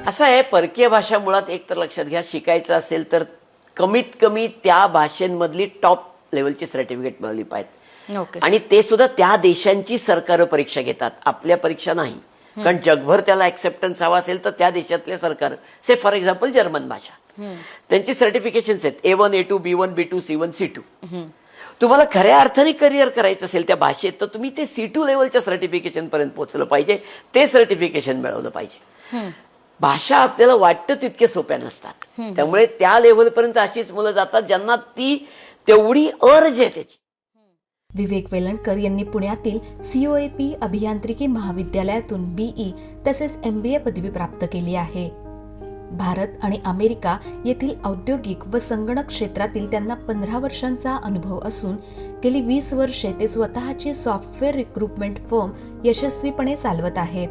असं आहे, परकीय भाषा मुळात एक तर लक्षात घ्या, शिकायचं असेल तर कमीत कमी त्या भाषेंमधली टॉप लेवलची सर्टिफिकेट मिळवली पाहिजे. ओके. आणि ते सुद्धा त्या देशांची सरकार परीक्षा घेतात, आपल्या परीक्षा नाही. कारण जगभर त्याला ऍक्सेप्टन्स हवा असेल तर त्या देशातले सरकार, से फॉर एक्झाम्पल जर्मन भाषा, त्यांची सर्टिफिकेशन्स आहेत A1 A2 B1 B2 C1 C2. तुम्हाला खऱ्या अर्थाने करिअर करायचं असेल त्या भाषेत तर तुम्ही ते C2 लेवलच्या सर्टिफिकेशन पर्यंत पोहोचलं पाहिजे, ते सर्टिफिकेशन मिळवलं पाहिजे. भाषा आपल्याला वाटतं तितके सोप्या नसतात, त्यामुळे त्या लेवलपर्यंत अशीच मुलं जातात ज्यांना ती तेवढी अर्ज आहे त्याची. विवेक वेलणकर यांनी पुण्यातील COAP अभियांत्रिकी महाविद्यालयातून BE तसेच MBA पदवी प्राप्त केली आहे. भारत आणि अमेरिका येथील औद्योगिक व संगणक क्षेत्रातील त्यांना 15 वर्षांचा अनुभव असून गेली 20 वर्षे ते स्वतःची सॉफ्टवेअर रिक्रुटमेंट फर्म यशस्वीपणे चालवत आहेत.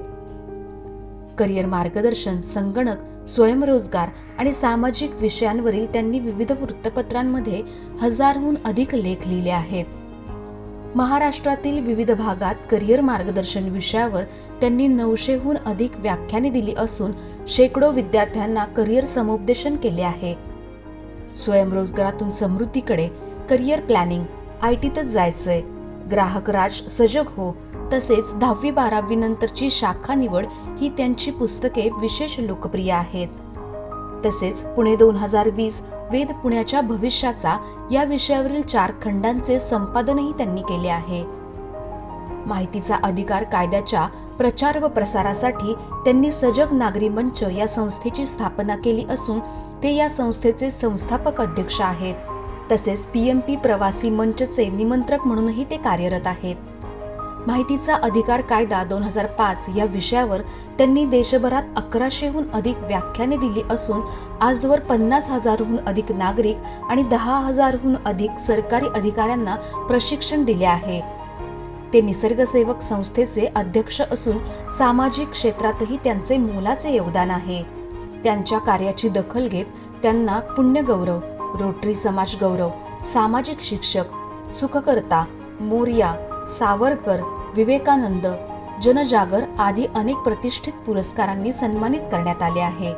करिअर मार्गदर्शन, संगणक, स्वयंरोजगार आणि सामाजिक विषयांवरील त्यांनी विविध वृत्तपत्रांमध्ये 1000हून अधिक लेख लिहिले आहेत. महाराष्ट्रातील विविध भागात करिअर मार्गदर्शन विषयावर त्यांनी 900हून अधिक व्याख्याने दिली असून शेकडो विद्यार्थ्यांना करिअर समुपदेशन केले आहे. स्वयंरोजगारातून समृद्धीकडे, करिअर प्लॅनिंग, ITतच जायचंय, ग्राहक राज, सजग हो, तसेच 10वी-12वी नंतरची शाखा निवड ही त्यांची पुस्तके विशेष लोकप्रिय आहेत. तसेच पुणे 2020 वेद पुण्याच्या भविष्याचा या विषयावरील 4 खंडांचे संपादनही त्यांनी केले आहे. माहितीचा अधिकार कायद्याच्या प्रचार व प्रसारासाठी त्यांनी सजग नागरी मंच या संस्थेची स्थापना केली असून ते या संस्थेचे संस्थापक अध्यक्ष आहेत. तसेच PMP प्रवासी मंचचे निमंत्रक म्हणूनही ते कार्यरत आहेत. माहितीचा अधिकार कायदा 2005 या विषयावर त्यांनी देशभरात 1100हून अधिक व्याख्याने दिली असून आजवर 50,000हून अधिक नागरिक आणि 10,000हून अधिक सरकारी अधिकाऱ्यांना प्रशिक्षण दिले आहे. ते निसर्गसेवक संस्थेचे अध्यक्ष असून सामाजिक क्षेत्रातही त्यांचे मोलाचे योगदान आहे. त्यांच्या कार्याची दखल घेत त्यांना पुण्यगौरव, रोटरी समाज गौरव, सामाजिक शिक्षक, सुखकर्ता, मोरया, सावरकर, विवेकानंद, जनजागर आदी अनेक प्रतिष्ठित पुरस्कारांनी सन्मानित करण्यात आले आहे.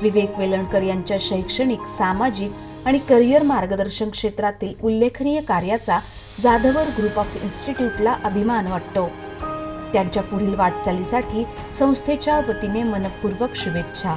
विवेक वेलणकर यांच्या शैक्षणिक, सामाजिक आणि करिअर मार्गदर्शन क्षेत्रातील उल्लेखनीय कार्याचा जाधवर ग्रुप ऑफ इन्स्टिट्यूटला अभिमान वाटतो. त्यांच्या पुढील वाटचालीसाठी संस्थेच्या वतीने मनपूर्वक शुभेच्छा.